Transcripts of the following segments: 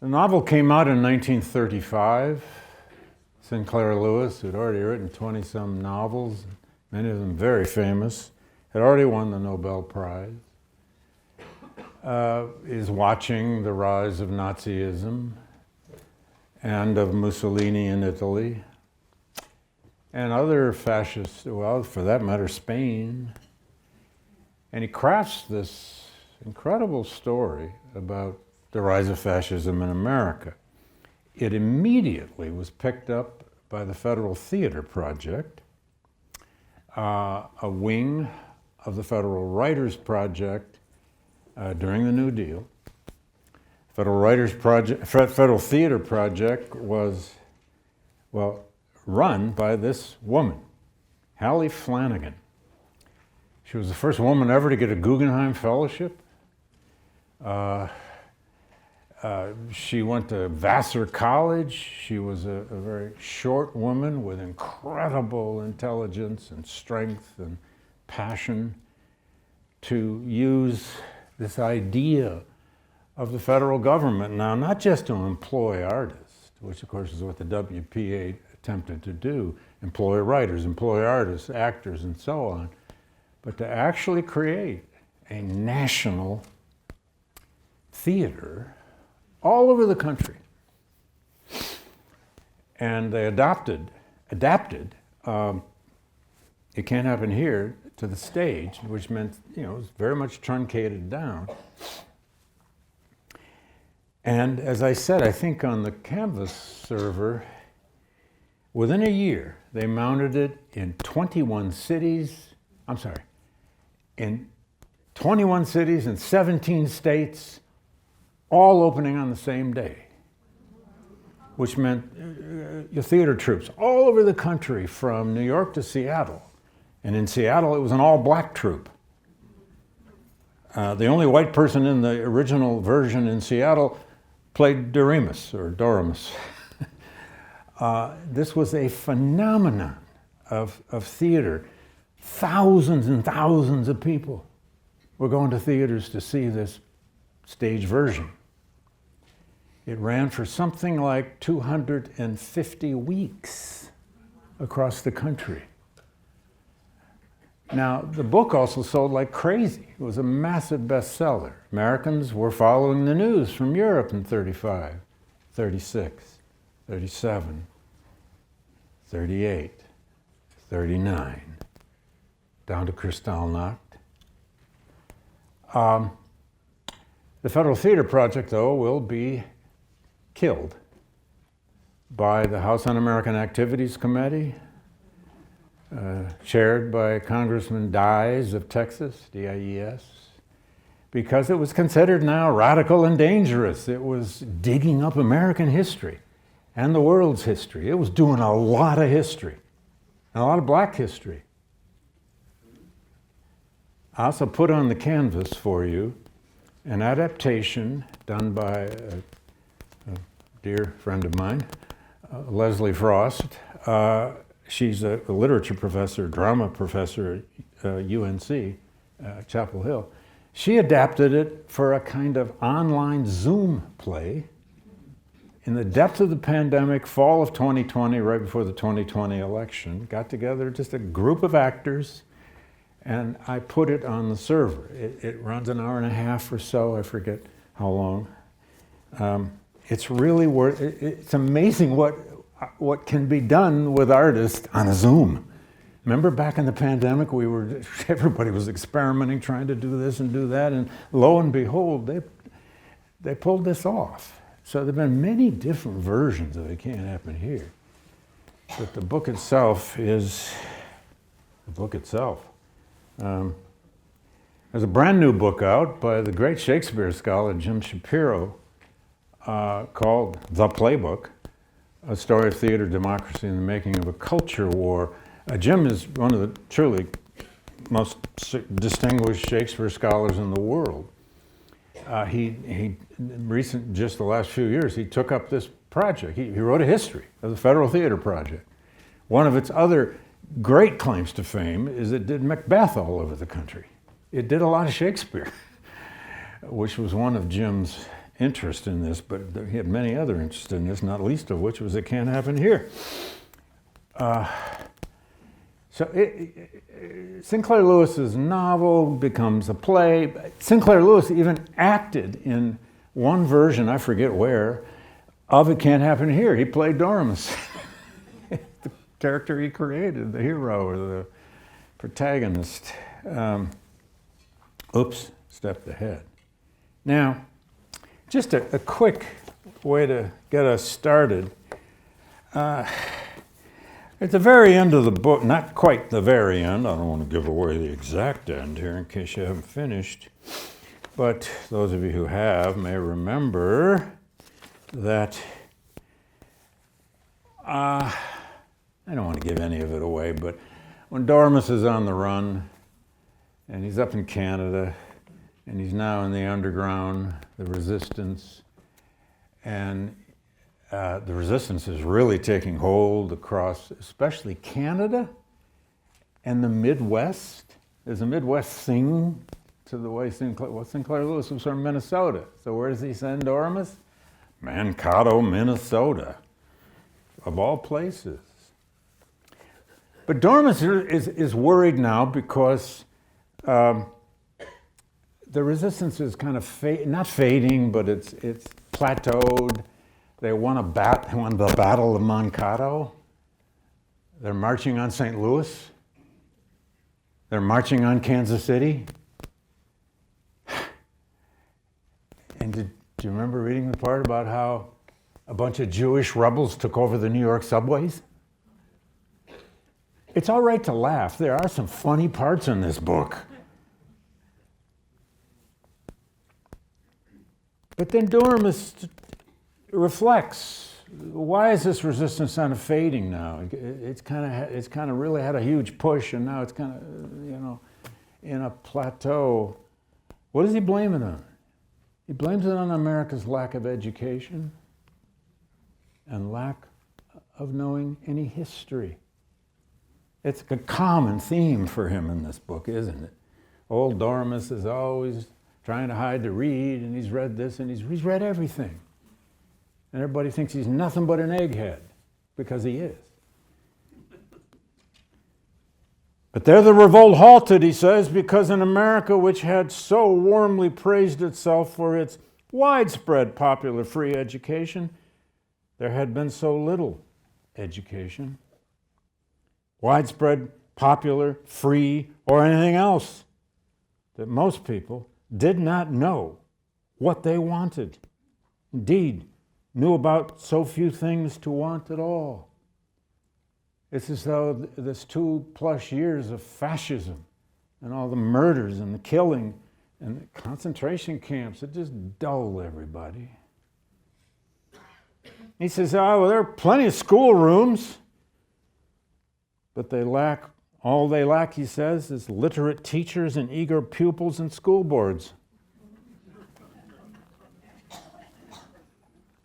The novel came out in 1935. Sinclair Lewis, who'd already written 20-some novels, many of them very famous, had already won the Nobel Prize, is watching the rise of Nazism and of Mussolini in Italy, and other fascist, well, for that matter, Spain. And he crafts this incredible story about the rise of fascism in America. It immediately was picked up by the Federal Theater Project, a wing of the Federal Writers Project during the New Deal. Federal Theater Project was, well, run by this woman, Hallie Flanagan. She was the first woman ever to get a Guggenheim Fellowship. She went to Vassar College. She was a very short woman with incredible intelligence and strength and passion to use this idea of the federal government now, not just to employ artists, which of course is what the WPA attempted to do, employ writers, employ artists, actors, and so on, but to actually create a national theater all over the country. And they adapted, It Can't Happen Here, to the stage, which meant, it was very much truncated down. And as I said, I think on the Canvas server, within a year, they mounted it in 21 cities, in 21 cities in 17 states, all opening on the same day, which meant your theater troops all over the country from New York to Seattle. And in Seattle, it was an all-black troupe. The only white person in the original version in Seattle played Doremus. This was a phenomenon of theater. Thousands and thousands of people were going to theaters to see this stage version. It ran for something like 250 weeks across the country. Now, the book also sold like crazy. It was a massive bestseller. Americans were following the news from Europe in 35, 36, 37, 38, 39, down to Kristallnacht. The Federal Theater Project, though, will be killed by the House Un-American Activities Committee, chaired by Congressman Dies of Texas, D-I-E-S, because it was considered now radical and dangerous. It was digging up American history and the world's history. It was doing a lot of history, and a lot of black history. I also put on the canvas for you an adaptation done by a dear friend of mine, Leslie Frost. She's a literature professor, drama professor at UNC, Chapel Hill. She adapted it for a kind of online Zoom play in the depth of the pandemic, fall of 2020, right before the 2020 election. Got together just a group of actors, and I put it on the server. It runs an hour and a half or so, I forget how long. It's really it's amazing what can be done with artists on a Zoom. Remember back in the pandemic, everybody was experimenting, trying to do this and do that, and lo and behold, they pulled this off. So there have been many different versions of It Can't Happen Here. But the book itself is the book itself. There's a brand new book out by the great Shakespeare scholar Jim Shapiro called The Playbook, A Story of Theater, Democracy, and the Making of a Culture War. Jim is one of the truly most distinguished Shakespeare scholars in the world. Just the last few years, he took up this project. He wrote a history of the Federal Theater Project. One of its other great claims to fame is it did Macbeth all over the country. It did a lot of Shakespeare, which was one of Jim's interest in this, but he had many other interests in this, not least of which was It Can't Happen Here. Sinclair Lewis's novel becomes a play. Sinclair Lewis even acted in one version, I forget where, of It Can't Happen Here. He played Doremus, the character he created, the hero or the protagonist. Oops, stepped ahead. Now, just a quick way to get us started. At the very end of the book, not quite the very end, I don't want to give away the exact end here in case you haven't finished, but those of you who have may remember that I don't want to give any of it away, but when Doremus is on the run and he's up in Canada and he's now in the underground, the resistance, and the resistance is really taking hold across, especially Canada and the Midwest. There's a Midwest thing to the way Sinclair Lewis was from Minnesota. So where does he send Doremus? Mankato, Minnesota, of all places. But Doremus is worried now because the resistance is kind of not fading, but it's plateaued. They won the Battle of Mankato. They're marching on St. Louis. They're marching on Kansas City. And do you remember reading the part about how a bunch of Jewish rebels took over the New York subways? It's all right to laugh. There are some funny parts in this book. But then Doremus reflects, why is this resistance kind of fading now? It's kind of really had a huge push, and now it's kind of, in a plateau. What does he blame it on? He blames it on America's lack of education and lack of knowing any history. It's a common theme for him in this book, isn't it? Old Doremus is always trying to hide to read, and he's read this, and he's read everything. And everybody thinks he's nothing but an egghead, because he is. But there the revolt halted, he says, because in America, which had so warmly praised itself for its widespread popular free education, there had been so little education. Widespread, popular, free, or anything else, that most people did not know what they wanted. Indeed, knew about so few things to want at all. It's as though this 2+ years of fascism and all the murders and the killing and the concentration camps, it just dulled everybody. He says, well, there are plenty of schoolrooms, but all they lack, he says, is literate teachers and eager pupils and school boards.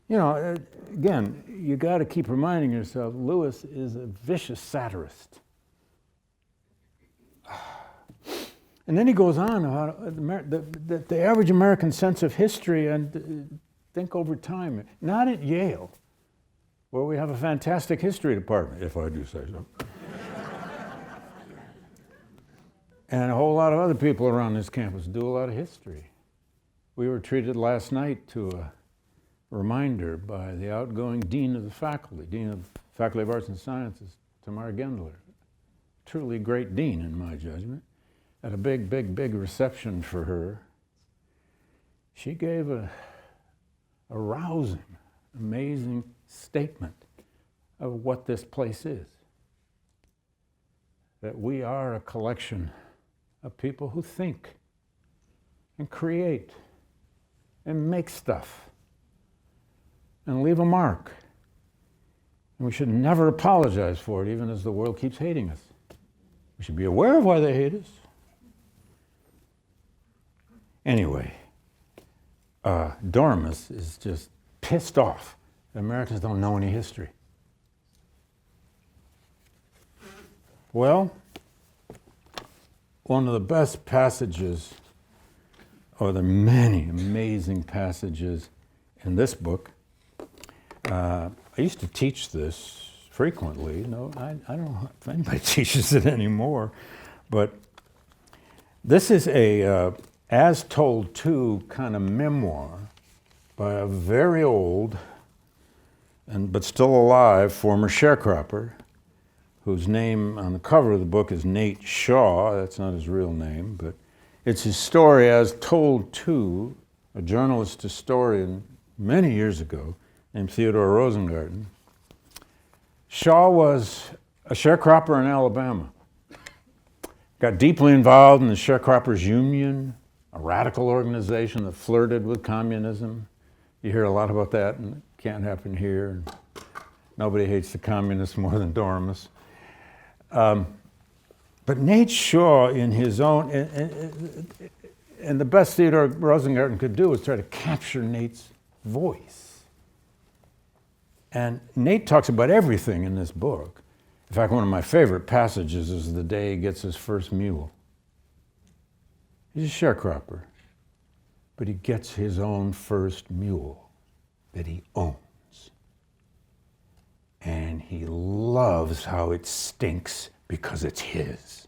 Again, you got to keep reminding yourself, Lewis is a vicious satirist. And then he goes on about the average American sense of history and think over time. Not at Yale, where we have a fantastic history department, if I do say so. And a whole lot of other people around this campus do a lot of history. We were treated last night to a reminder by the outgoing Dean of Faculty of Arts and Sciences, Tamara Gendler. Truly great dean, in my judgment. At a big reception for her, she gave a rousing, amazing statement of what this place is. That we are a collection of people who think and create and make stuff and leave a mark. And we should never apologize for it, even as the world keeps hating us. We should be aware of why they hate us. Anyway, Doremus is just pissed off that Americans don't know any history. Well, one of the best passages, or the many amazing passages in this book. I used to teach this frequently. No, I don't know if anybody teaches it anymore, but this is a as told to kind of memoir by a very old but still alive former sharecropper, whose name on the cover of the book is Nate Shaw. That's not his real name, but it's his story as told to a journalist historian many years ago named Theodore Rosengarten. Shaw was a sharecropper in Alabama. Got deeply involved in the Sharecroppers Union, a radical organization that flirted with communism. You hear a lot about that, and it can't happen here. Nobody hates the communists more than Dormus. But Nate Shaw, in his own, and the best Theodore Rosengarten could do was try to capture Nate's voice. And Nate talks about everything in this book. In fact, one of my favorite passages is the day he gets his first mule. He's a sharecropper, but he gets his own first mule that he owns. And he loves how it stinks because it's his.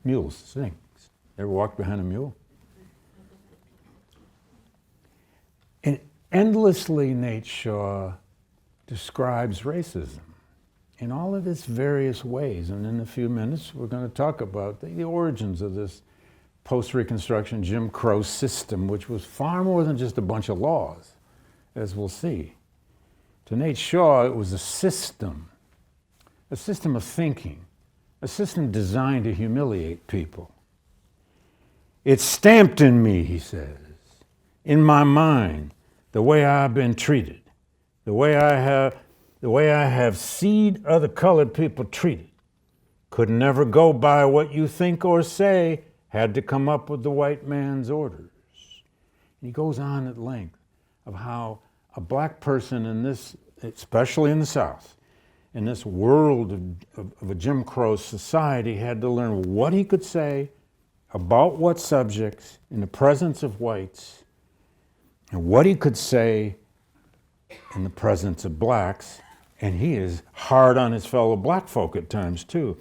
Mules stink. Ever walked behind a mule? And endlessly, Nate Shaw describes racism in all of its various ways. And in a few minutes, we're going to talk about the origins of this post-Reconstruction Jim Crow system, which was far more than just a bunch of laws, as we'll see. To Nate Shaw, it was a system of thinking, a system designed to humiliate people. It's stamped in me, he says, in my mind, the way I've been treated, the way I have seen other colored people treated. Could never go by what you think or say, had to come up with the white man's orders. And he goes on at length of how a black person in this, especially in the South, in this world of a Jim Crow society, had to learn what he could say about what subjects in the presence of whites, and what he could say in the presence of blacks, and he is hard on his fellow black folk at times too.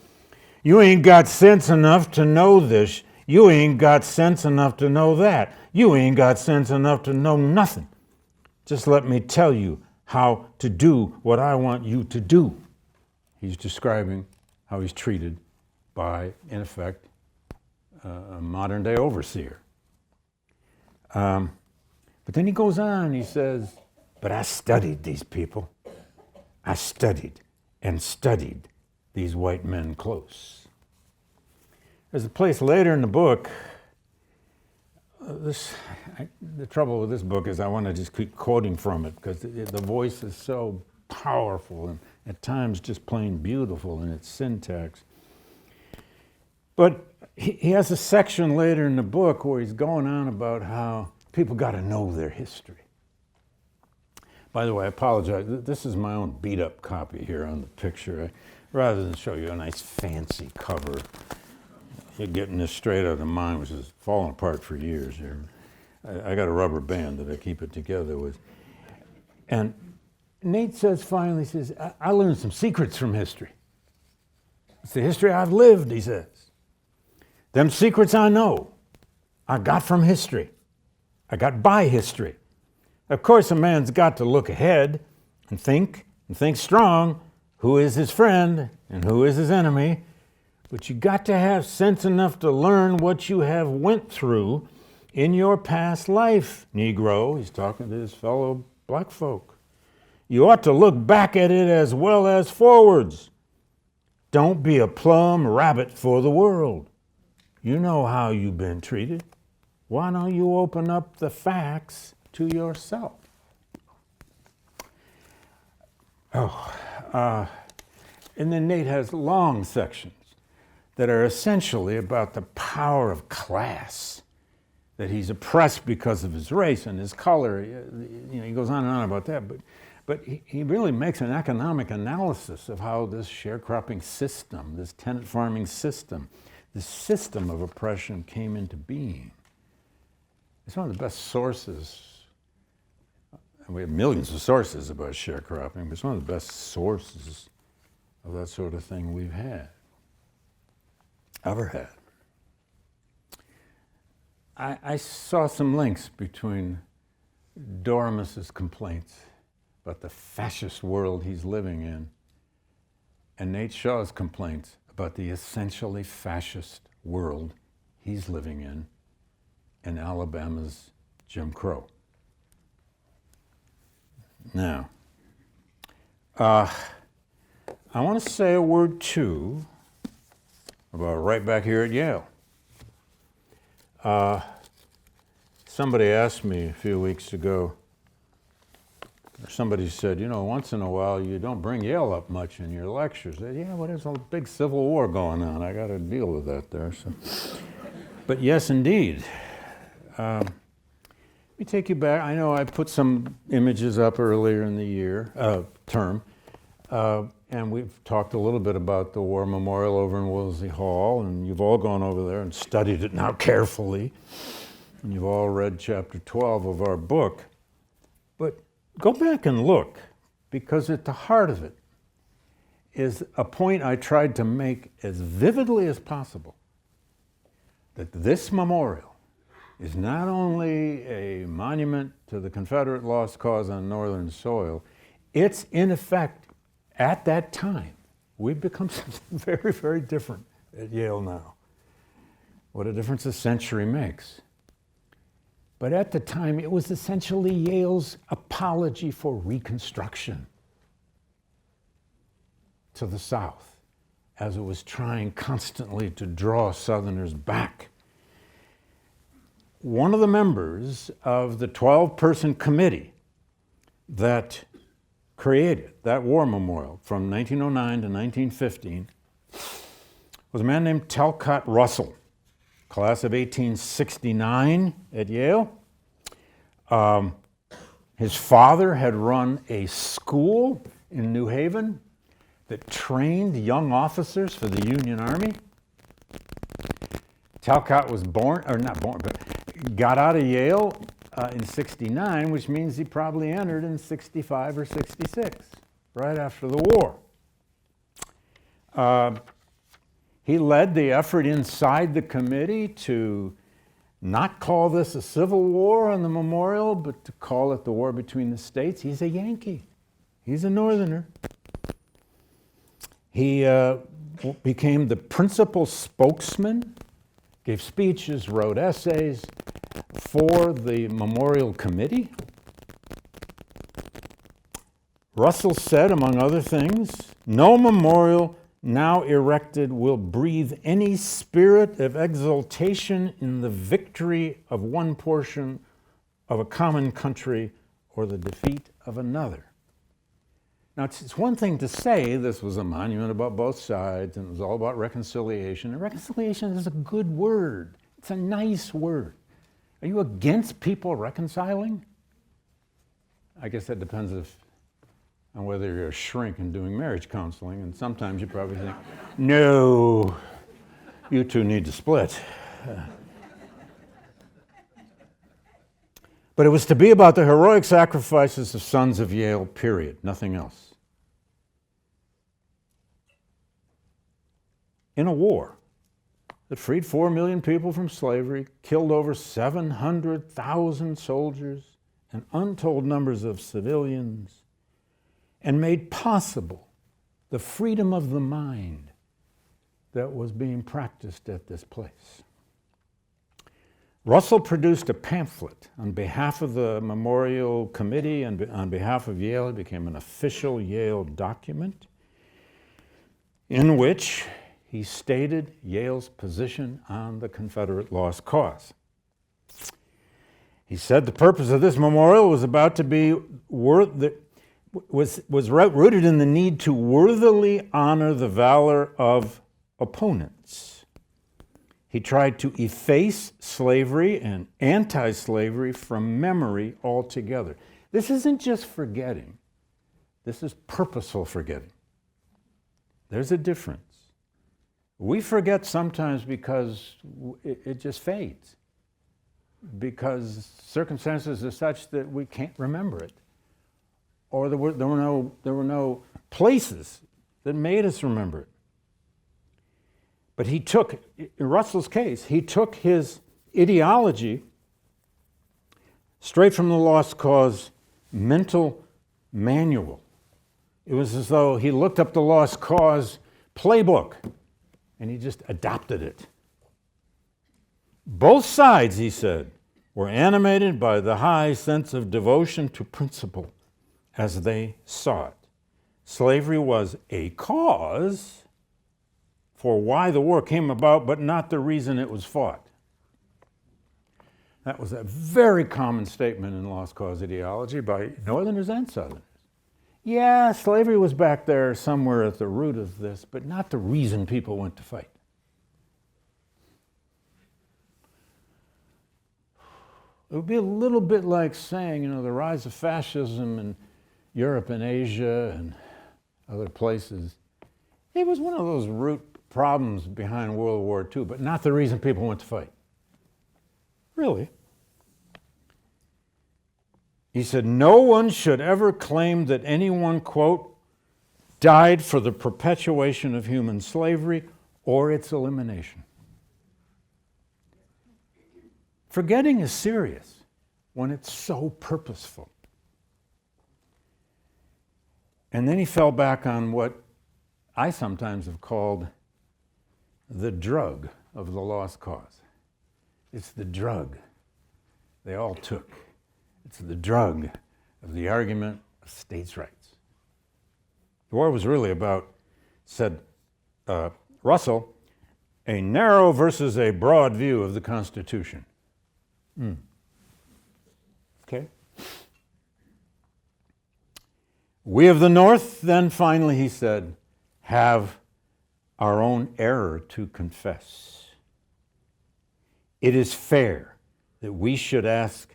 You ain't got sense enough to know this. You ain't got sense enough to know that. You ain't got sense enough to know nothing. Just let me tell you how to do what I want you to do. He's describing how he's treated by, in effect, a modern-day overseer. But then he goes on, he says, but I studied these people. I studied and studied these white men close. There's a place later in the book, the trouble with this book is I want to just keep quoting from it because the voice is so powerful and at times just plain beautiful in its syntax. But he has a section later in the book where he's going on about how people got to know their history. By the way, I apologize. This is my own beat-up copy here on the picture. Rather than show you a nice fancy cover, you're getting this straight out of mine, which has fallen apart for years here. I got a rubber band that I keep it together with. And Nate says finally, he says, I learned some secrets from history. It's the history I've lived, he says. Them secrets I know, I got from history. I got by history. Of course, a man's got to look ahead and think strong, who is his friend and who is his enemy. But you got to have sense enough to learn what you have went through in your past life, Negro. He's talking to his fellow black folk. You ought to look back at it as well as forwards. Don't be a plumb rabbit for the world. You know how you've been treated. Why don't you open up the facts to yourself? And then Nate has long sections that are essentially about the power of class, that he's oppressed because of his race and his color. You know, he goes on and on about that, but he really makes an economic analysis of how this sharecropping system, this tenant farming system, this system of oppression came into being. It's one of the best sources and we have millions of sources about sharecropping, but it's one of the best sources of that sort of thing we've ever had. I saw some links between Doremus's complaints about the fascist world he's living in and Nate Shaw's complaints about the essentially fascist world he's living in Alabama's Jim Crow. Now, I want to say a word too about right back here at Yale. Somebody asked me a few weeks ago, or somebody said, you know, once in a while you don't bring Yale up much in your lectures. I said, yeah, well, there's a big civil war going on. I got to deal with that there. So. But yes, indeed. Let me take you back. I know I put some images up earlier in the term, and we've talked a little bit about the War Memorial over in Wellesley Hall, and you've all gone over there and studied it now carefully, and you've all read chapter 12 of our book. But go back and look, because at the heart of it is a point I tried to make as vividly as possible, that this memorial is not only a monument to the Confederate lost cause on Northern soil, it's in effect, at that time, we've become something very, very different at Yale now. What a difference a century makes. But at the time, it was essentially Yale's apology for Reconstruction to the South, as it was trying constantly to draw Southerners back. One of the members of the 12-person committee that created that war memorial from 1909 to 1915 was a man named Talcott Russell, class of 1869 at Yale. His father had run a school in New Haven that trained young officers for the Union Army. Talcott was got out of Yale in 69, which means he probably entered in 65 or 66, right after the war. He led the effort inside the committee to not call this a civil war on the memorial, but to call it the war between the states. He's a Yankee. He's a Northerner. He became the principal spokesman, gave speeches, wrote essays for the memorial committee. Russell said, among other things, no memorial now erected will breathe any spirit of exultation in the victory of one portion of a common country or the defeat of another. Now, it's one thing to say this was a monument about both sides and it was all about reconciliation. And reconciliation is a good word. It's a nice word. Are you against people reconciling? I guess that depends on whether you're a shrink and doing marriage counseling, and sometimes you probably think, no, you two need to split. But it was to be about the heroic sacrifices of sons of Yale, period, nothing else. In a war that freed 4 million people from slavery, killed over 700,000 soldiers and untold numbers of civilians, and made possible the freedom of the mind that was being practiced at this place. Russell produced a pamphlet on behalf of the Memorial Committee and on behalf of Yale. It became an official Yale document in which he stated Yale's position on the Confederate lost cause. He said the purpose of this memorial was about to be was rooted in the need to worthily honor the valor of opponents. He tried to efface slavery and anti-slavery from memory altogether. This isn't just forgetting. This is purposeful forgetting. There's a difference. We forget sometimes because it just fades, because circumstances are such that we can't remember it. or there were no places that made us remember it. But he took, in Russell's case, he took his ideology straight from the Lost Cause mental manual. It was as though he looked up the Lost Cause playbook and he just adopted it. Both sides, he said, were animated by the high sense of devotion to principle as they saw it. Slavery was a cause for why the war came about, but not the reason it was fought. That was a very common statement in Lost Cause ideology by Northerners and Southerners. Yeah, slavery was back there somewhere at the root of this, but not the reason people went to fight. It would be a little bit like saying, the rise of fascism in Europe and Asia and other places. It was one of those root problems behind World War II, but not the reason people went to fight. Really. He said, no one should ever claim that anyone, quote, died for the perpetuation of human slavery or its elimination. Forgetting is serious when it's so purposeful. And then he fell back on what I sometimes have called the drug of the Lost Cause. It's the drug they all took. It's the drug of the argument of states' rights. The war was really about, said Russell, a narrow versus a broad view of the Constitution. Okay. We of the North, then finally, he said, have our own error to confess. It is fair that we should ask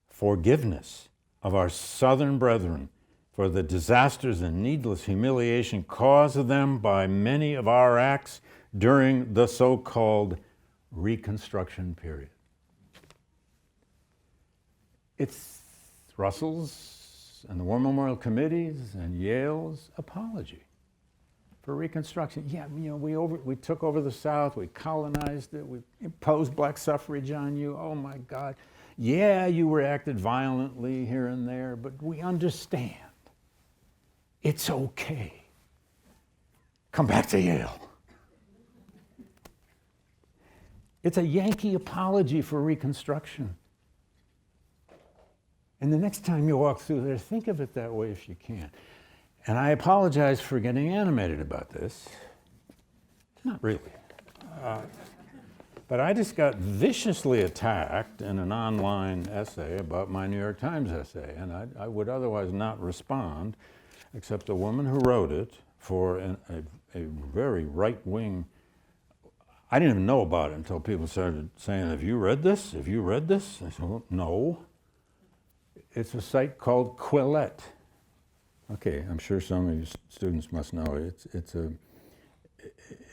forgiveness of our Southern brethren for the disasters and needless humiliation caused them by many of our acts during the so-called Reconstruction period. It's Russell's and the War Memorial Committee's and Yale's apology for Reconstruction. Yeah, we took over the South, we colonized it, we imposed black suffrage on you. Oh my God. Yeah, you reacted violently here and there, but we understand. It's okay. Come back to Yale. It's a Yankee apology for Reconstruction. And the next time you walk through there, think of it that way if you can. And I apologize for getting animated about this. Not really. But I just got viciously attacked in an online essay about my New York Times essay, and I would otherwise not respond, except the woman who wrote it for a very right-wing. I didn't even know about it until people started saying, have you read this? Have you read this? I said, well, no. It's a site called Quillette. Okay, I'm sure some of you students must know it.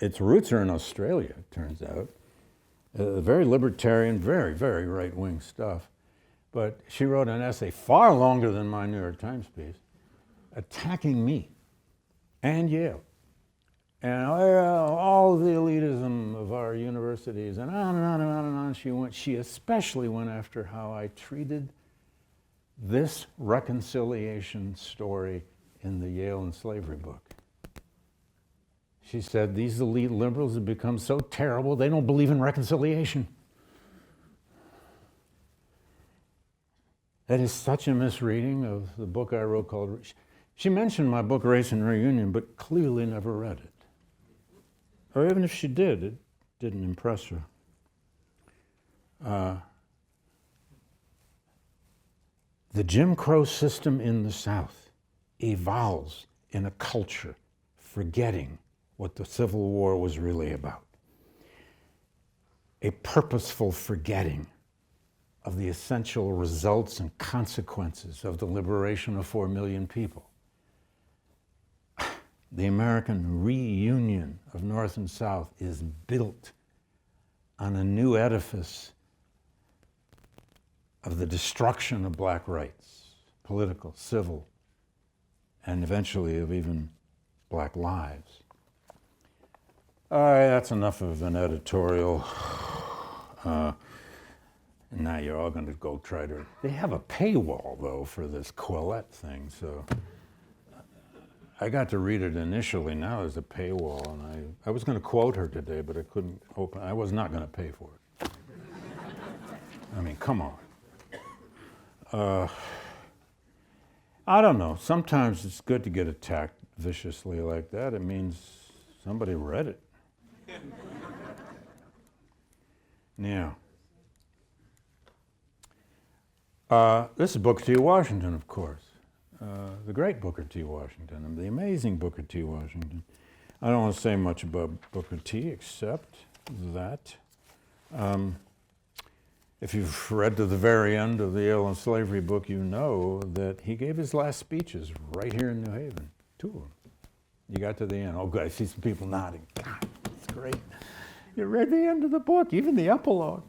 Its roots are in Australia, it turns out. Very libertarian, very, very right-wing stuff. But she wrote an essay far longer than my New York Times piece, attacking me and Yale. And all the elitism of our universities, and on and on and on and on she especially went after how I treated this reconciliation story in the Yale and Slavery book. She said, these elite liberals have become so terrible, they don't believe in reconciliation. That is such a misreading of the book I wrote called, she mentioned my book, Race and Reunion, but clearly never read it. Or even if she did, it didn't impress her. The Jim Crow system in the South evolves in a culture forgetting what the Civil War was really about. A purposeful forgetting of the essential results and consequences of the liberation of 4 million people. The American reunion of North and South is built on a new edifice of the destruction of black rights, political, civil, and eventually of even black lives. All right, that's enough of an editorial. Now you're all going to go try to... They have a paywall, though, for this Quillette thing, so... I got to read it initially. Now there's a paywall, and I was going to quote her today, but I couldn't open... I was not going to pay for it. I mean, come on. I don't know. Sometimes it's good to get attacked viciously like that. It means somebody read it. Now... this is Booker T. Washington, of course. The great Booker T. Washington, the amazing Booker T. Washington. I don't want to say much about Booker T. except that if you've read to the very end of the Yale and Slavery book, you know that he gave his last speeches right here in New Haven, 2 of them. You got to the end. Oh, good, I see some people nodding. God, that's great. You read the end of the book, even the epilogue,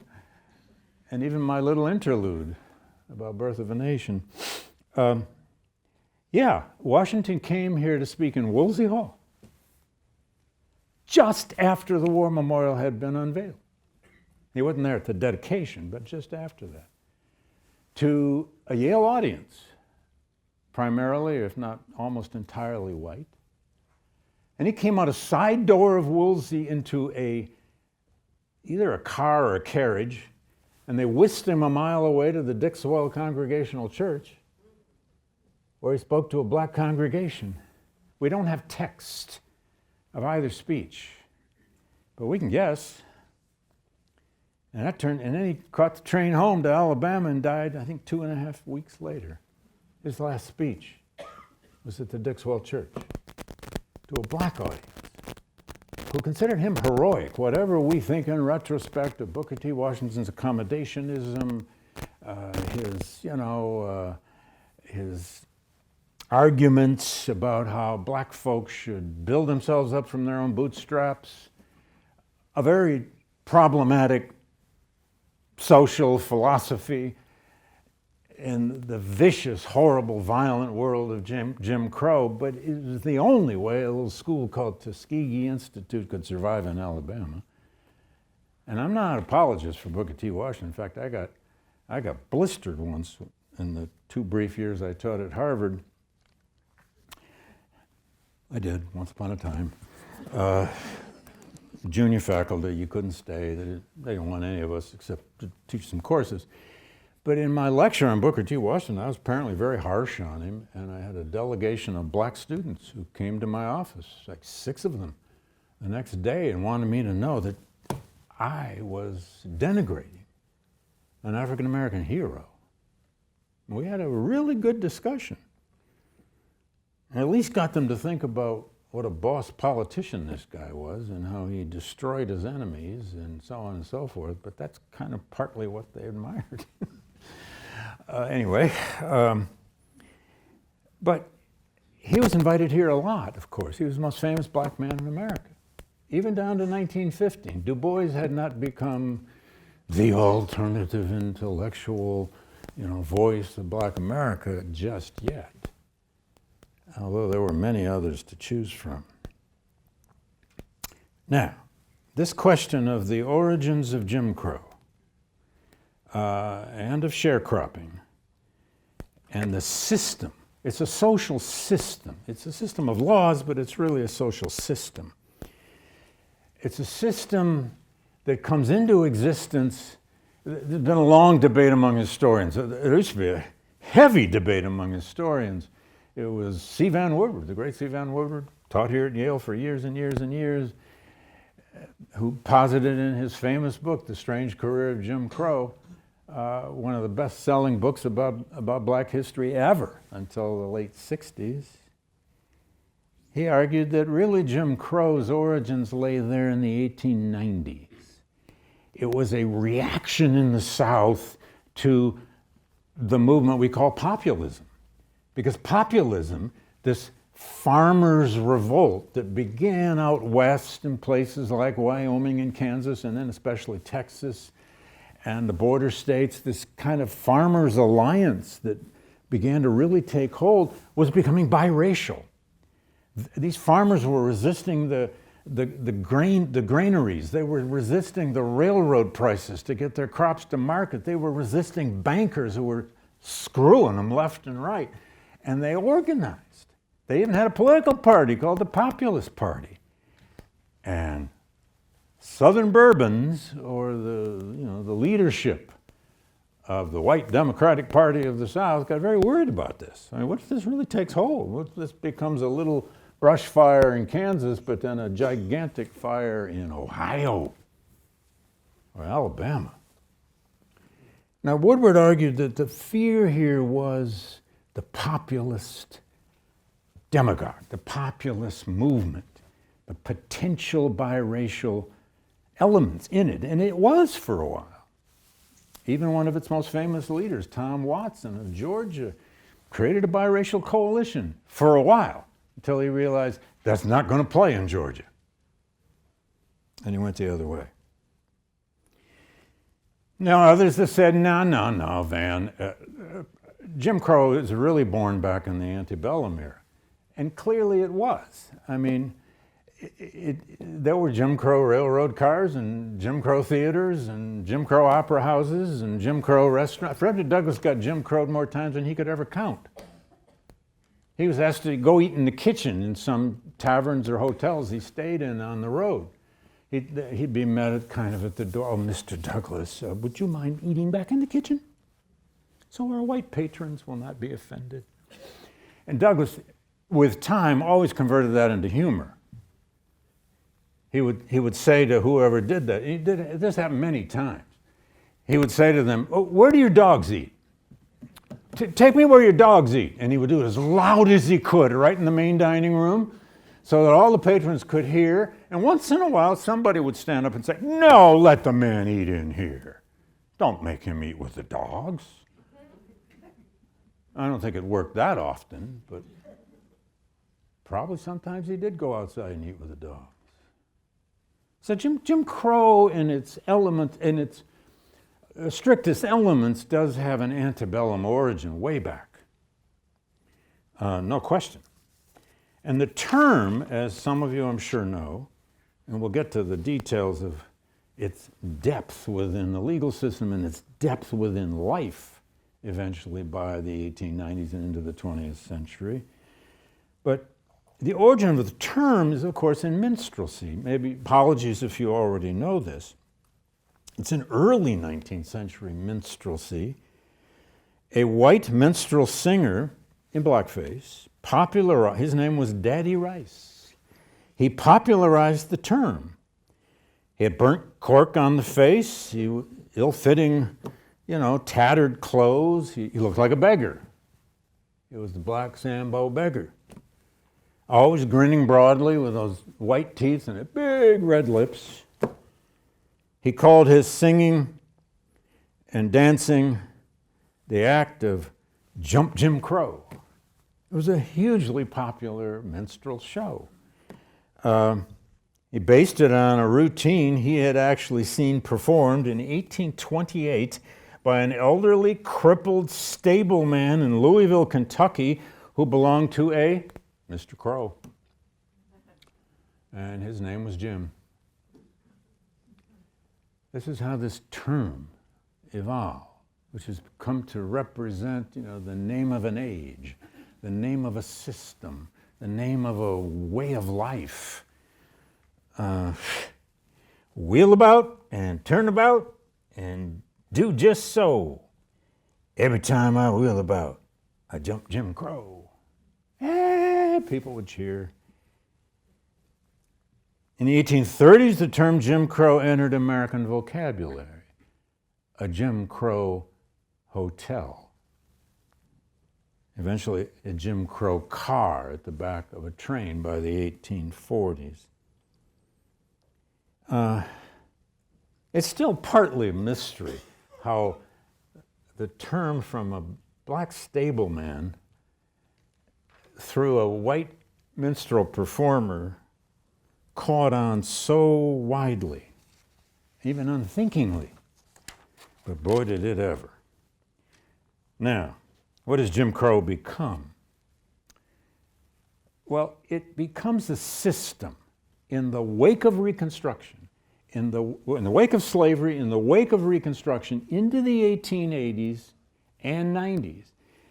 and even my little interlude about Birth of a Nation. Yeah, Washington came here to speak in Woolsey Hall just after the War Memorial had been unveiled. He wasn't there at the dedication, but just after that. To a Yale audience, primarily, if not almost entirely white. And he came out a side door of Woolsey into either a car or a carriage, and they whisked him a mile away to the Dixwell Congregational Church, where he spoke to a black congregation. We don't have text of either speech, but we can guess. And then he caught the train home to Alabama and died, I think, 2.5 weeks later. His last speech was at the Dixwell Church to a black audience who considered him heroic. Whatever we think in retrospect of Booker T. Washington's accommodationism, his arguments about how black folks should build themselves up from their own bootstraps, a very problematic social philosophy in the vicious, horrible, violent world of Jim Crow, but it was the only way a little school called Tuskegee Institute could survive in Alabama. And I'm not an apologist for Booker T. Washington. In fact, I got blistered once in the 2 brief years I taught at Harvard. I did, once upon a time. Junior faculty, you couldn't stay. They didn't want any of us except to teach some courses. But in my lecture on Booker T. Washington, I was apparently very harsh on him, and I had a delegation of black students who came to my office, like 6 of them, the next day, and wanted me to know that I was denigrating an African-American hero. We had a really good discussion. I at least got them to think about what a boss politician this guy was and how he destroyed his enemies and so on and so forth, but that's kind of partly what they admired. Anyway, but he was invited here a lot, of course. He was the most famous black man in America, even down to 1915. Du Bois had not become the alternative intellectual, voice of black America just yet, although there were many others to choose from. Now, this question of the origins of Jim Crow and of sharecropping and the system, it's a social system. It's a system of laws, but it's really a social system. It's a system that comes into existence. There's been a long debate among historians. There used to be a heavy debate among historians. It was C. Van Woodward, the great C. Van Woodward, taught here at Yale for years and years and years, who posited in his famous book, The Strange Career of Jim Crow, one of the best-selling books about black history ever until the late 60s. He argued that really Jim Crow's origins lay there in the 1890s. It was a reaction in the South to the movement we call populism. Because populism, this farmers' revolt that began out west in places like Wyoming and Kansas, and then especially Texas and the border states, this kind of farmers' alliance that began to really take hold was becoming biracial. These farmers were resisting the granaries. They were resisting the railroad prices to get their crops to market. They were resisting bankers who were screwing them left and right. And they organized. They even had a political party called the Populist Party. And Southern Bourbons, or the leadership of the white Democratic Party of the South, got very worried about this. I mean, what if this really takes hold? What if this becomes a little brush fire in Kansas, but then a gigantic fire in Ohio or Alabama? Now, Woodward argued that the fear here was the populist demagogue, the populist movement, the potential biracial elements in it, and it was for a while. Even one of its most famous leaders, Tom Watson of Georgia, created a biracial coalition for a while until he realized that's not going to play in Georgia. And he went the other way. Now, others have said, no, Van. Jim Crow is really born back in the antebellum era. And clearly it was. I mean, there were Jim Crow railroad cars and Jim Crow theaters and Jim Crow opera houses and Jim Crow restaurants. Frederick Douglass got Jim Crowed more times than he could ever count. He was asked to go eat in the kitchen in some taverns or hotels he stayed in on the road. He'd be met at the door. Oh, Mr. Douglass, would you mind eating back in the kitchen? So our white patrons will not be offended. And Douglass, with time, always converted that into humor. He would say to whoever did that, this happened many times. He would say to them, oh, where do your dogs eat? Take me where your dogs eat. And he would do it as loud as he could, right in the main dining room, so that all the patrons could hear. And once in a while, somebody would stand up and say, no, let the man eat in here. Don't make him eat with the dogs. I don't think it worked that often, but probably sometimes he did go outside and eat with the dogs. So Jim Crow in its strictest elements does have an antebellum origin way back. No question. And the term, as some of you I'm sure know, and we'll get to the details of its depth within the legal system and its depth within life eventually by the 1890s and into the 20th century. But the origin of the term is, of course, in minstrelsy. Maybe, apologies if you already know this. It's an early 19th century minstrelsy. A white minstrel singer in blackface popularized, his name was Daddy Rice. He popularized the term. He had burnt cork on the face, ill-fitting, tattered clothes. He looked like a beggar. He was the Black Sambo beggar. Always grinning broadly with those white teeth and big red lips. He called his singing and dancing the act of Jump Jim Crow. It was a hugely popular minstrel show. He based it on a routine he had actually seen performed in 1828 by an elderly, crippled stableman in Louisville, Kentucky, who belonged to a Mr. Crow. And his name was Jim. This is how this term evolved, which has come to represent, the name of an age, the name of a system, the name of a way of life. Wheel about and turn about and do just so. Every time I wheel about, I jump Jim Crow. People would cheer. In the 1830s, the term Jim Crow entered American vocabulary. A Jim Crow hotel. Eventually, a Jim Crow car at the back of a train by the 1840s. It's still partly a mystery how the term from a black stableman through a white minstrel performer caught on so widely, even unthinkingly. But boy, did it ever. Now, What does Jim Crow become? Well, it becomes a system in the wake of Reconstruction, in the wake of slavery, in the wake of Reconstruction, into the 1880s and 90s.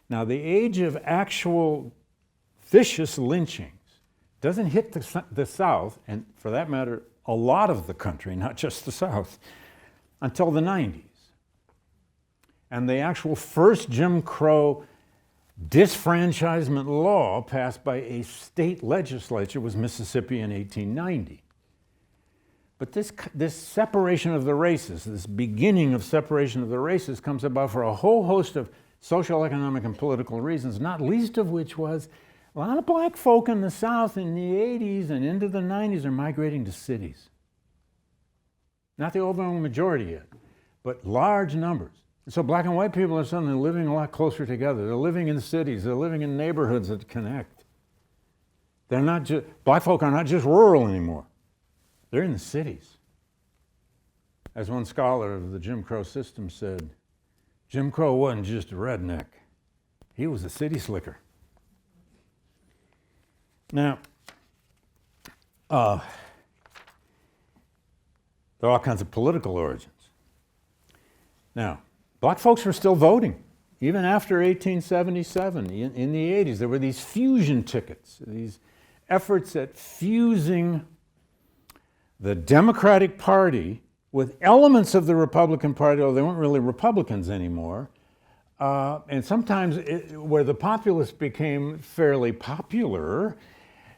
Now, the age of actual vicious lynchings doesn't hit the South, and for that matter, a lot of the country, not just the South, until the 90s. And the actual first Jim Crow disfranchisement law passed by a state legislature was Mississippi in 1890. But this separation of the races, this beginning of separation of the races, comes about for a whole host of social, economic, and political reasons, not least of which was a lot of black folk in the South in the 80s and into the 90s are migrating to cities. Not the overwhelming majority yet, but large numbers. So black and white people are suddenly living a lot closer together. They're living in cities. They're living in neighborhoods that connect. They're not just, black folk are not just rural anymore. They're in the cities. As one scholar of the Jim Crow system said, Jim Crow wasn't just a redneck. He was a city slicker. Now, there are all kinds of political origins. Now, black folks were still voting, even after 1877. In the 80s, there were these fusion tickets, these efforts at fusing the Democratic Party with elements of the Republican Party, although they weren't really Republicans anymore. And sometimes, where the populists became fairly popular,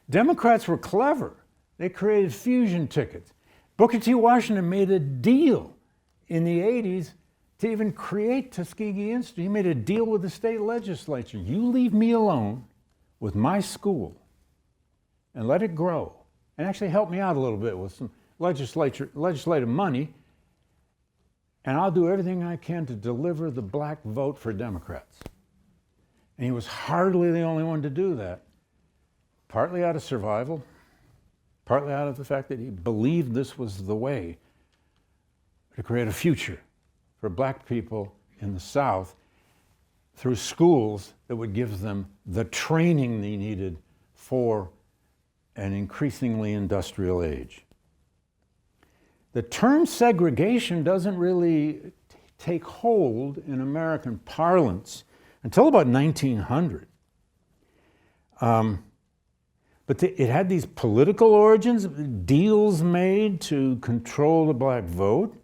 Democrats were clever. They created fusion tickets. Booker T. Washington made a deal in the 80s to even create Tuskegee Institute. He made a deal with the state legislature. You leave me alone with my school and let it grow, and actually help me out a little bit with some legislative money, and I'll do everything I can to deliver the black vote for Democrats. And he was hardly the only one to do that, partly out of survival, partly out of the fact that he believed this was the way to create a future for black people in the South through schools that would give them the training they needed for an increasingly industrial age. The term segregation doesn't really take hold in American parlance until about 1900. But it had these political origins, deals made to control the black vote.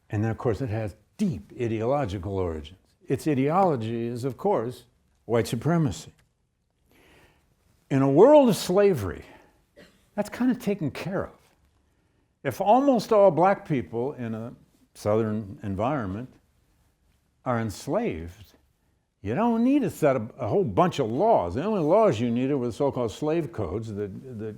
And then, of course, it has deep ideological origins. Its ideology is, of course, white supremacy. In a world of slavery, that's kind of taken care of. If almost all black people in a Southern environment are enslaved, you don't need to set up a whole bunch of laws. The only laws you needed were the so-called slave codes that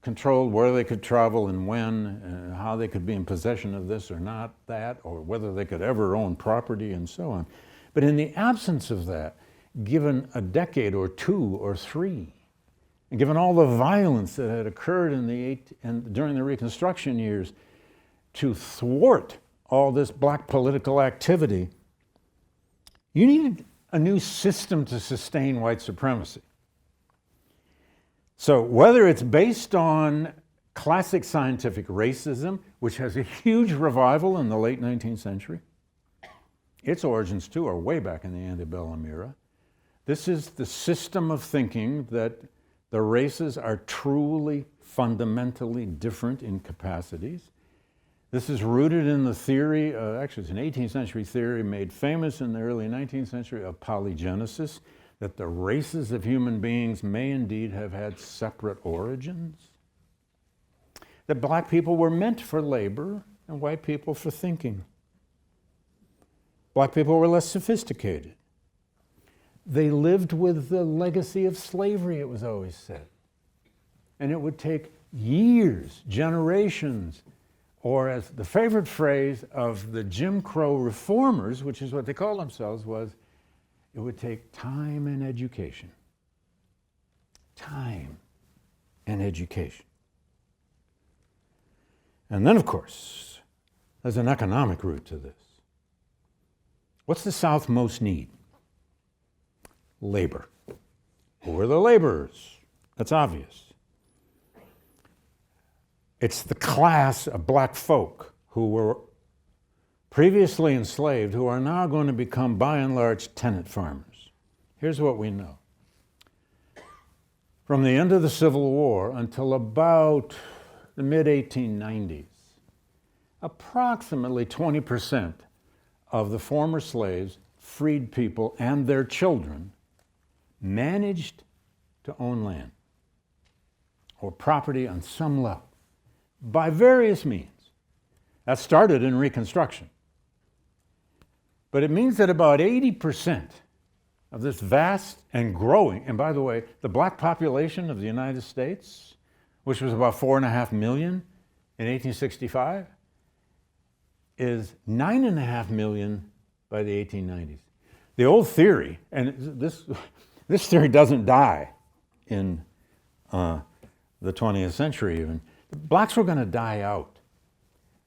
controlled where they could travel and when, and how they could be in possession of this or not that, or whether they could ever own property and so on. But in the absence of that, given a decade or two or three, and given all the violence that had occurred during the Reconstruction years to thwart all this black political activity, you needed a new system to sustain white supremacy. So whether it's based on classic scientific racism, which has a huge revival in the late 19th century, its origins too are way back in the antebellum era. This is the system of thinking that the races are truly fundamentally different in capacities. This is rooted in the theory, actually it's an 18th century theory made famous in the early 19th century of polygenesis, that the races of human beings may indeed have had separate origins, that black people were meant for labor and white people for thinking. Black people were less sophisticated. They lived with the legacy of slavery, it was always said. And it would take years, generations, or as the favorite phrase of the Jim Crow reformers, which is what they called themselves, was, it would take time and education. Time and education. And then, of course, there's an economic root to this. What's the South most need? labor. Who are the laborers? That's obvious. It's the class of black folk who were previously enslaved who are now going to become, by and large, tenant farmers. Here's what we know. From the end of the Civil War until about the mid-1890s, approximately 20% of the former slaves, freed people, and their children managed to own land or property on some level by various means. That started in Reconstruction. But it means that about 80% of this vast and growing, and by the way, the black population of the United States, which was about 4.5 million in 1865, is 9.5 million by the 1890s. The old theory, and this theory doesn't die in the 20th century even, blacks were going to die out.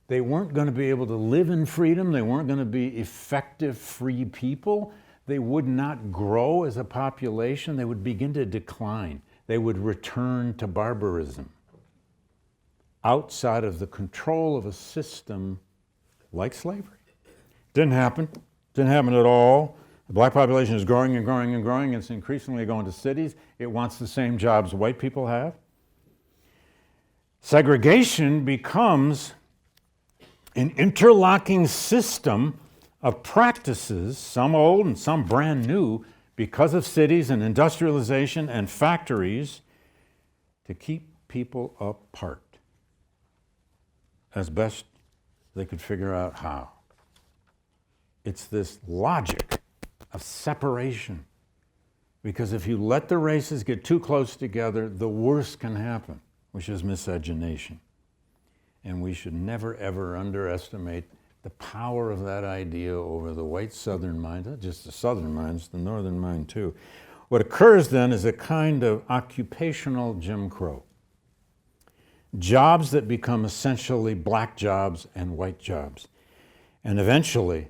They weren't going to be able to live in freedom. They weren't going to be effective free people. They would not grow as a population. They would begin to decline. They would return to barbarism outside of the control of a system like slavery. Didn't happen. Didn't happen at all. The black population is growing and growing and growing. It's increasingly going to cities. It wants the same jobs white people have. Segregation becomes an interlocking system of practices, some old and some brand new, because of cities and industrialization and factories, to keep people apart as best they could figure out how. It's this logic of separation, because if you let the races get too close together, the worst can happen, which is miscegenation. And we should never, ever underestimate the power of that idea over the white Southern mind, not just the Southern mind, it's the Northern mind too. What occurs then is a kind of occupational Jim Crow. Jobs that become essentially black jobs and white jobs. And eventually,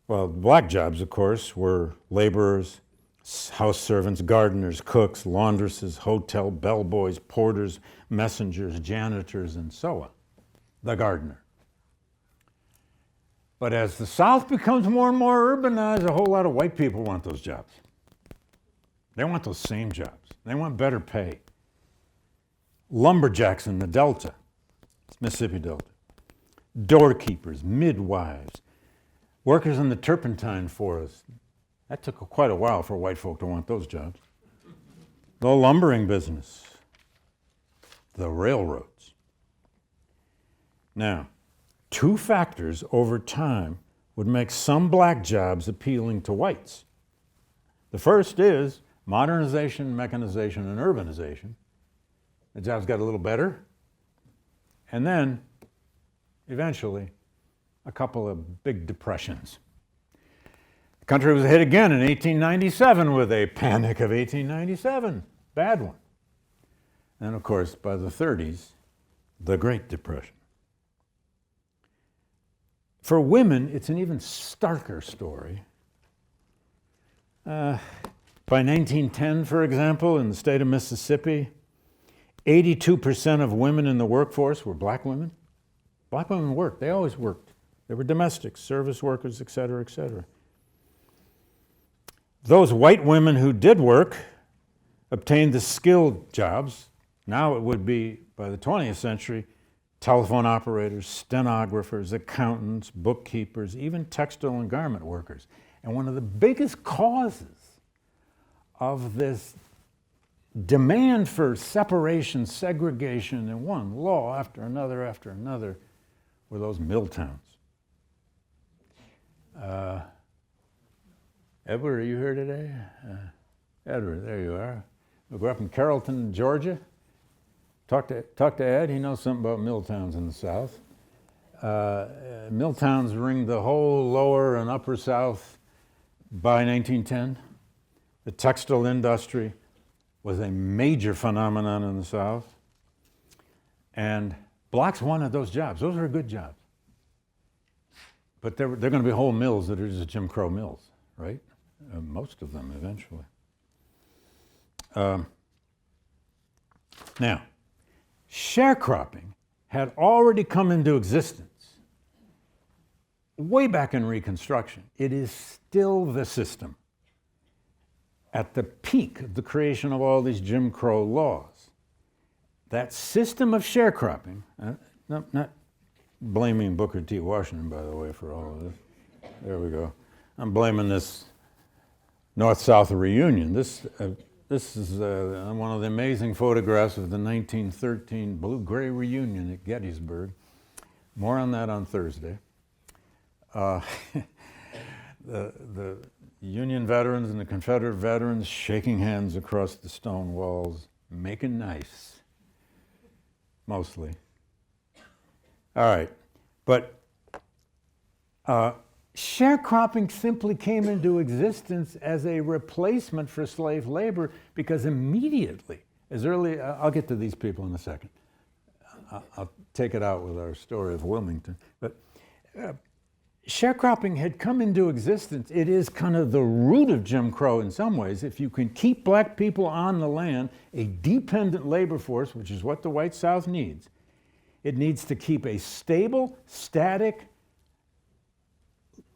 well, black jobs, of course, were laborers, house servants, gardeners, cooks, laundresses, hotel bellboys, porters, messengers, janitors, and so on. The gardener. But as the South becomes more and more urbanized, a whole lot of white people want those jobs. They want those same jobs. They want better pay. Lumberjacks in the Delta, Mississippi Delta. Doorkeepers, midwives, workers in the turpentine forest. That took quite a while for white folk to want those jobs. The lumbering business, the railroads. Now, two factors over time would make some black jobs appealing to whites. The first is modernization, mechanization, and urbanization. The jobs got a little better. And then, eventually, a couple of big depressions. The country was hit again in 1897 with a panic of 1897, bad one. And of course, by the 30s, the Great Depression. For women, it's an even starker story. By 1910, for example, in the state of Mississippi, 82% of women in the workforce were black women. Black women worked. They always worked. They were domestics, service workers, et cetera, et cetera. Those white women who did work obtained the skilled jobs. Now it would be, by the 20th century, telephone operators, stenographers, accountants, bookkeepers, even textile and garment workers. And one of the biggest causes of this demand for separation, segregation, and one law after another, were those mill towns. Edward, are you here today? Edward, there you are. We grew up in Carrollton, Georgia. Talk to Ed. He knows something about mill towns in the South. Mill towns ring the whole lower and upper South by 1910. The textile industry was a major phenomenon in the South. And blacks wanted those jobs. Those were good jobs. But they're going to be whole mills that are just Jim Crow mills, right? most of them eventually. Now, sharecropping had already come into existence way back in Reconstruction. It is still the system at the peak of the creation of all these Jim Crow laws. That system of sharecropping, not blaming Booker T. Washington, by the way, for all of this. There we go. I'm blaming this North-South reunion. This is one of the amazing photographs of the 1913 blue-gray reunion at Gettysburg. More on that on Thursday. The Union veterans and the Confederate veterans shaking hands across the stone walls, making nice, mostly. All right, but sharecropping simply came into existence as a replacement for slave labor because immediately, as early, I'll get to these people in a second. I'll take it out with our story of Wilmington, but sharecropping had come into existence. It is kind of the root of Jim Crow in some ways. If you can keep black people on the land, a dependent labor force, which is what the white South needs, it needs to keep a stable, static,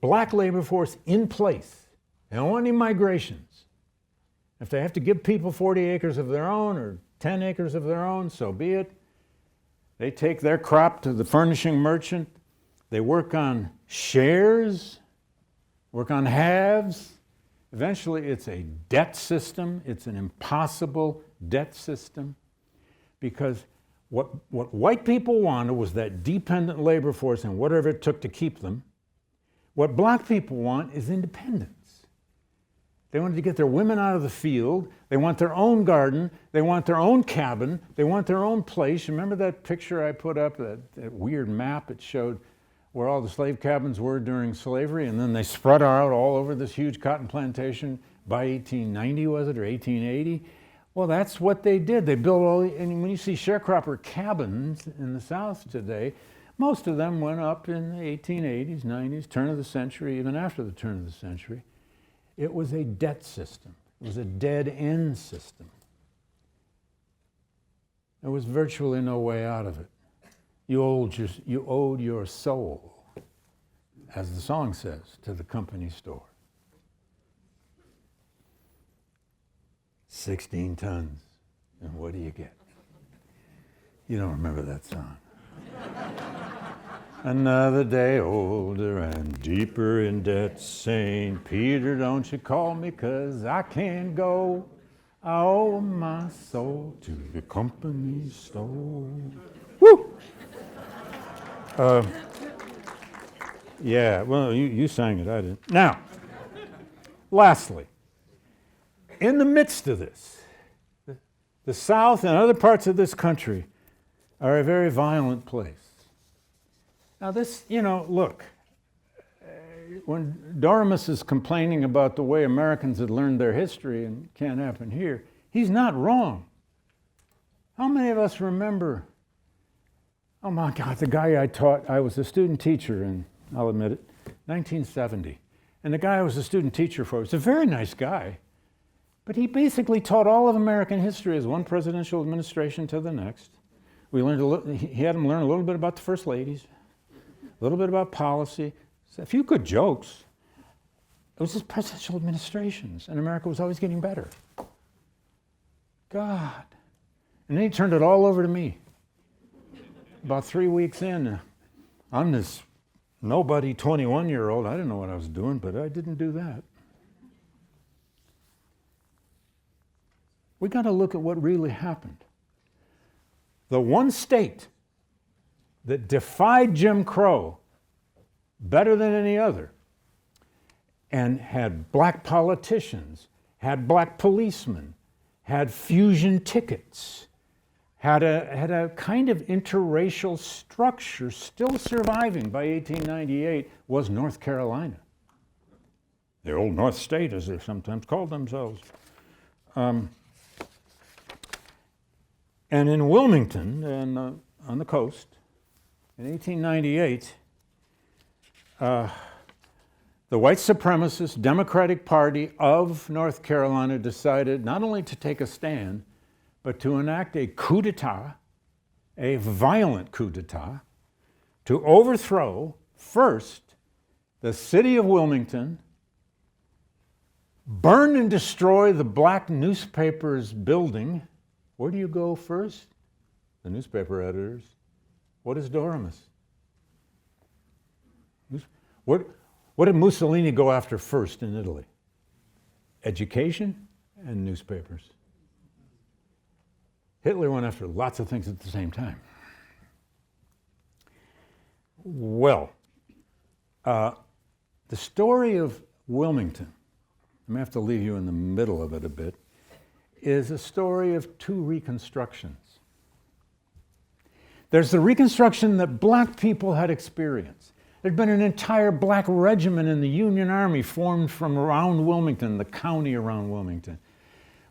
black labor force in place. They don't want any migrations. If they have to give people 40 acres of their own or 10 acres of their own, so be it. They take their crop to the furnishing merchant. They work on shares, work on halves. Eventually, it's a debt system. It's an impossible debt system because what white people wanted was that dependent labor force and whatever it took to keep them. What black people want is independence. They wanted to get their women out of the field. They want their own garden. They want their own cabin. They want their own place. Remember that picture I put up, that weird map? It showed where all the slave cabins were during slavery, and then they spread out all over this huge cotton plantation by 1890, was it, or 1880? Well, that's what they did. They built all, and when you see sharecropper cabins in the South today, most of them went up in the 1880s, 90s, turn of the century, even after the turn of the century. It was a debt system. It was a dead-end system. There was virtually no way out of it. You owed your soul, as the song says, to the company store. 16 tons, and what do you get? You don't remember that song. Another day older and deeper in debt, saying, Peter, don't you call me, 'cause I can't go. I owe my soul to the company store. Woo! Yeah, well, you sang it, I didn't. Now, lastly, in the midst of this, the South and other parts of this country are a very violent place. Now this, look, when Doremus is complaining about the way Americans had learned their history and can't happen here, he's not wrong. How many of us remember, oh my God, the guy I taught, I was a student teacher in, I'll admit it, 1970. And the guy I was a student teacher for was a very nice guy, but he basically taught all of American history as one presidential administration to the next. We learned he had him learn a little bit about the first ladies, a little bit about policy, a few good jokes. It was just presidential administrations, and America was always getting better. God. And then he turned it all over to me. About 3 weeks in, I'm this nobody 21-year-old. I didn't know what I was doing, but I didn't do that. We got to look at what really happened. The one state that defied Jim Crow better than any other and had black politicians, had black policemen, had fusion tickets, had a kind of interracial structure still surviving by 1898 was North Carolina. The old North State, as they sometimes called themselves. And in Wilmington, and, on the coast, in 1898, the white supremacist Democratic Party of North Carolina decided not only to take a stand, but to enact a coup d'etat, a violent coup d'etat, to overthrow first the city of Wilmington, burn and destroy the black newspaper's building. Where do you go first? The newspaper editors. What is Doremus? What did Mussolini go after first in Italy? Education and newspapers. Hitler went after lots of things at the same time. Well, the story of Wilmington, I'm going to have to leave you in the middle of it a bit, is a story of two reconstructions. There's the reconstruction that black people had experienced. There'd been an entire black regiment in the Union Army formed from around Wilmington, the county around Wilmington.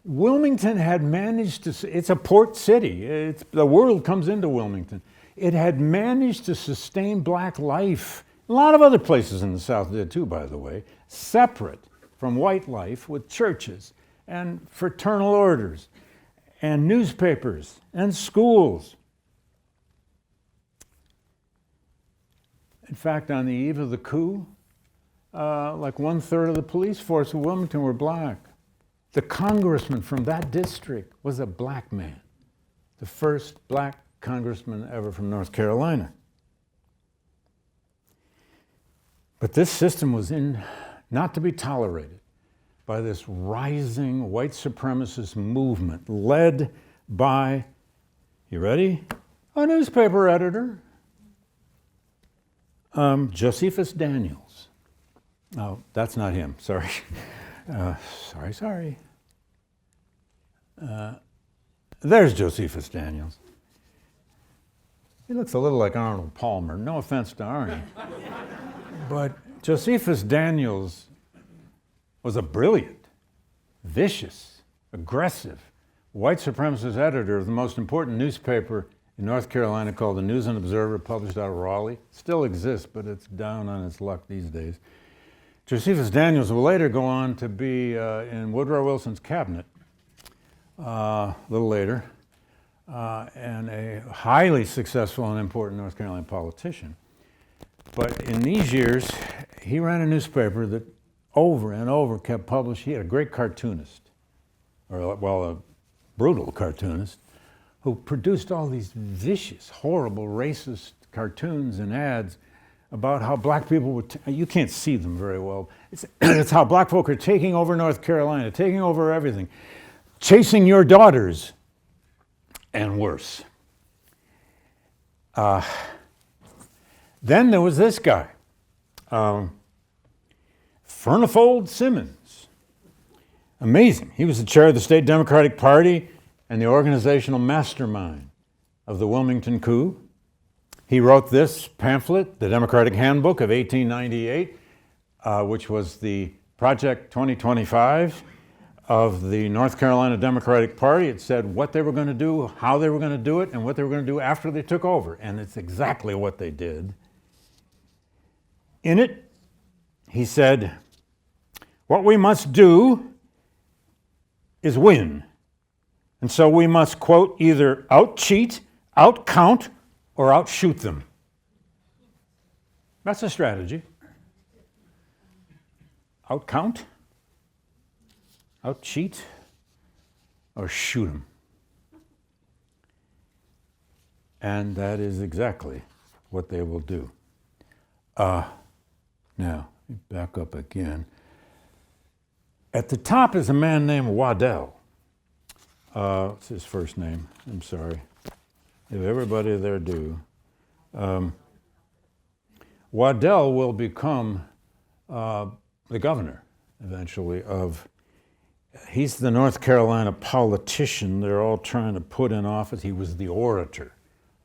Wilmington had managed to, it's a port city, the world comes into Wilmington. It had managed to sustain black life. A lot of other places in the South did too, by the way, separate from white life with churches and fraternal orders and newspapers and schools. In fact, on the eve of the coup, like 1/3 of the police force of Wilmington were black. The congressman from that district was a black man, the first black congressman ever from North Carolina. But this system was not to be tolerated by this rising white supremacist movement led by, you ready? A newspaper editor, Josephus Daniels. Oh, that's not him, sorry. Sorry. There's Josephus Daniels. He looks a little like Arnold Palmer. No offense to Arnie. But Josephus Daniels was a brilliant, vicious, aggressive, white supremacist editor of the most important newspaper in North Carolina called the News and Observer, published out of Raleigh. Still exists, but it's down on its luck these days. Josephus Daniels will later go on to be in Woodrow Wilson's cabinet a little later, and a highly successful and important North Carolina politician. But in these years, he ran a newspaper that over and over kept publishing. He had a great cartoonist, a brutal cartoonist, who produced all these vicious, horrible, racist cartoons and ads about how black people would, you can't see them very well. It's how black folk are taking over North Carolina, taking over everything, chasing your daughters, and worse. Then there was this guy, Furnifold Simmons. Amazing. He was the chair of the state Democratic Party and the organizational mastermind of the Wilmington coup. He wrote this pamphlet, the Democratic Handbook of 1898, which was the Project 2025 of the North Carolina Democratic Party. It said what they were going to do, how they were going to do it, and what they were going to do after they took over. And it's exactly what they did. In it, he said, what we must do is win. And so we must, quote, either out-cheat, out-count, or outshoot them. That's a strategy. Out-count, out-cheat, or shoot them. And that is exactly what they will do. Now, back up again. At the top is a man named Waddell. What's his first name? I'm sorry. If everybody there do. Waddell will become the governor, eventually, he's the North Carolina politician they're all trying to put in office. He was the orator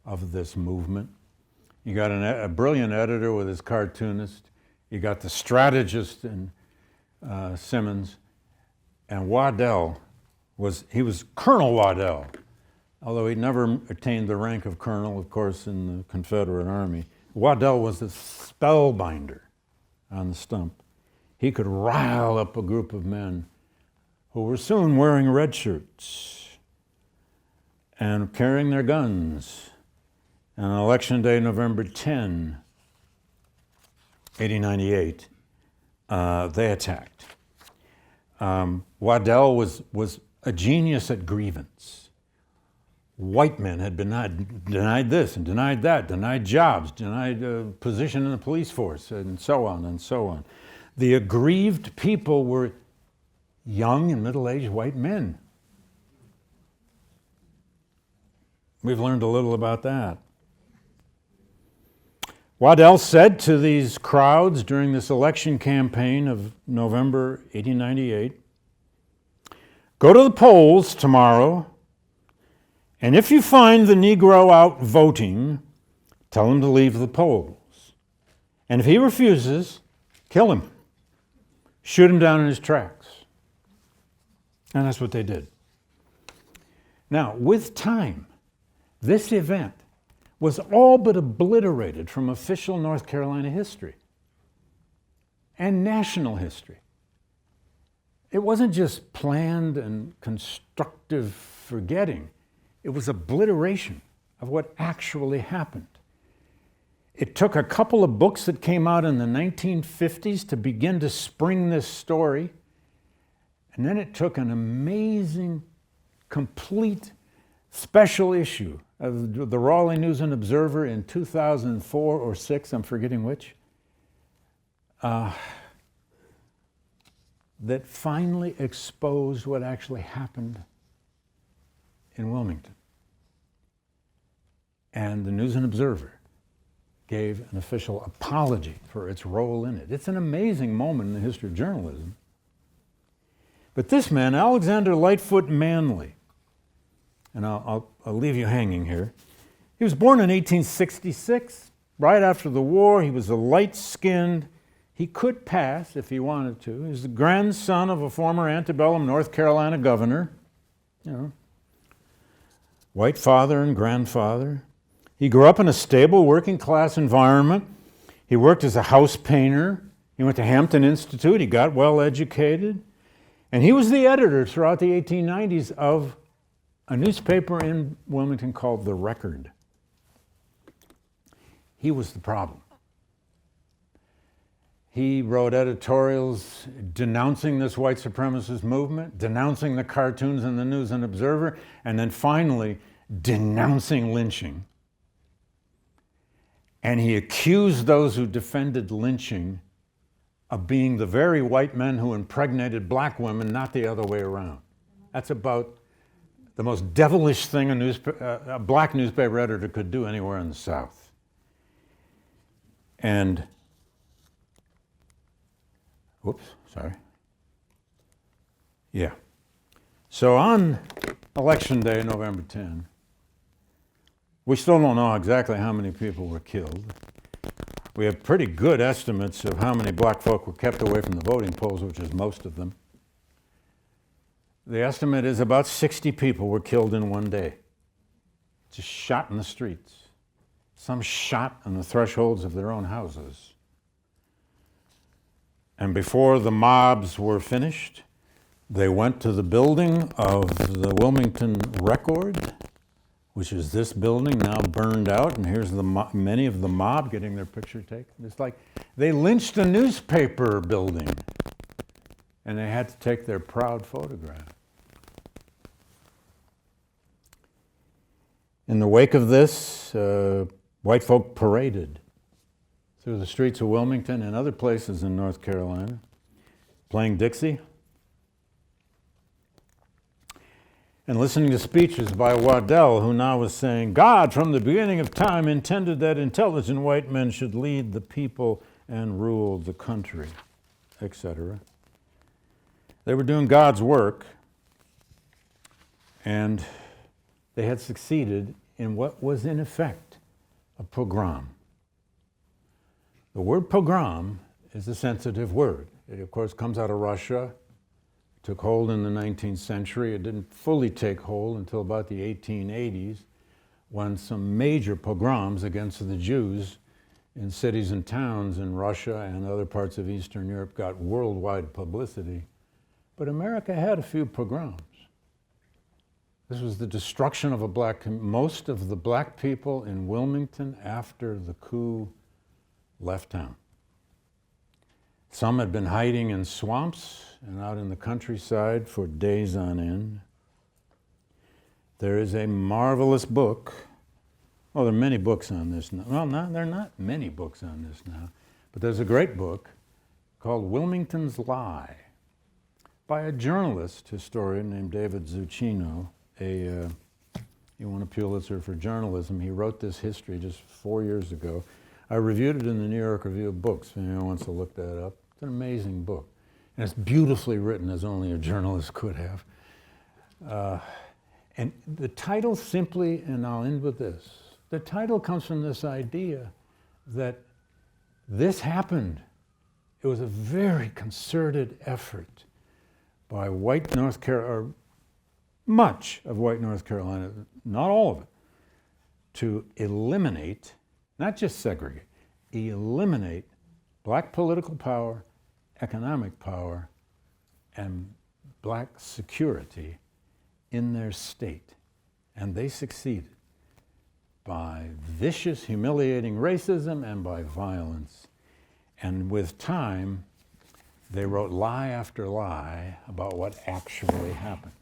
of this movement. You got a brilliant editor with his cartoonist. You got the strategist in Simmons. And Waddell was Colonel Waddell, although he never attained the rank of colonel, of course, in the Confederate Army. Waddell was the spellbinder on the stump. he could rile up a group of men who were soon wearing red shirts and carrying their guns. And on election day, November 10, 1898, they attacked. Waddell was a genius at grievance. White men had been denied this and denied that, denied jobs, denied position in the police force, and so on and so on. The aggrieved people were young and middle-aged white men. We've learned a little about that. Waddell said to these crowds during this election campaign of November 1898, "Go to the polls tomorrow, and if you find the Negro out voting, tell him to leave the polls. And if he refuses, kill him. Shoot him down in his tracks." And that's what they did. Now, with time, this event was all but obliterated from official North Carolina history and national history. It wasn't just planned and constructive forgetting. It was obliteration of what actually happened. It took a couple of books that came out in the 1950s to begin to spring this story. And then it took an amazing, complete special issue of the Raleigh News and Observer in 2004 or 6, I'm forgetting which, that finally exposed what actually happened in Wilmington. And the News and Observer gave an official apology for its role in it. It's an amazing moment in the history of journalism. But this man, Alexander Lightfoot Manley, and I'll leave you hanging here. He was born in 1866, right after the war. He was a light-skinned. He could pass if he wanted to. He was the grandson of a former antebellum North Carolina governor. White father and grandfather. He grew up in a stable, working-class environment. He worked as a house painter. He went to Hampton Institute. He got well educated. And he was the editor throughout the 1890s of a newspaper in Wilmington called The Record. He was the problem. He wrote editorials denouncing this white supremacist movement, denouncing the cartoons in the News and Observer, and then finally denouncing lynching. And he accused those who defended lynching of being the very white men who impregnated black women, not the other way around. That's about the most devilish thing a black newspaper editor could do anywhere in the South. And, whoops, sorry. Yeah. So on election day, November 10, we still don't know exactly how many people were killed. We have pretty good estimates of how many black folk were kept away from the voting polls, which is most of them. The estimate is about 60 people were killed in one day, just shot in the streets. Some shot on the thresholds of their own houses. And before the mobs were finished, they went to the building of the Wilmington Record, which is this building now burned out, and here's many of the mob getting their picture taken. It's like they lynched a newspaper building, and they had to take their proud photograph. In the wake of this, white folk paraded through the streets of Wilmington and other places in North Carolina, playing Dixie, and listening to speeches by Waddell, who now was saying, "God, from the beginning of time, intended that intelligent white men should lead the people and rule the country," etc. They were doing God's work, and they had succeeded in what was in effect a pogrom. The word pogrom is a sensitive word. It, of course, comes out of Russia. It took hold in the 19th century. It didn't fully take hold until about the 1880s, when some major pogroms against the Jews in cities and towns in Russia and other parts of Eastern Europe got worldwide publicity. But America had a few pogroms. This was the destruction of most of the black people in Wilmington after the coup left town. Some had been hiding in swamps and out in the countryside for days on end. There is a marvelous book. Well, there are many books on this now. Well, there are not many books on this now, but there's a great book called Wilmington's Lie by a journalist historian named David Zucchino. He won a Pulitzer for journalism. He wrote this history just 4 years ago. I reviewed it in the New York Review of Books, if anyone wants to look that up. It's an amazing book. And it's beautifully written, as only a journalist could have. And the title simply, and I'll end with this, the title comes from this idea that this happened. It was a very concerted effort by white North Carolina, or much of white North Carolina, not all of it, to eliminate, not just segregate, eliminate black political power, economic power, and black security in their state. And they succeeded by vicious, humiliating racism and by violence. And with time, they wrote lie after lie about what actually happened.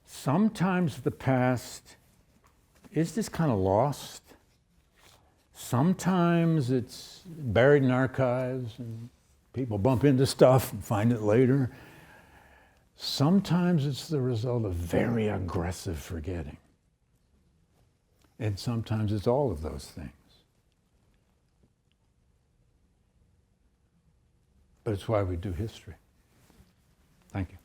Sometimes the past is just kind of lost. Sometimes it's buried in archives and people bump into stuff and find it later. Sometimes it's the result of very aggressive forgetting. And sometimes it's all of those things. But it's why we do history. Thank you.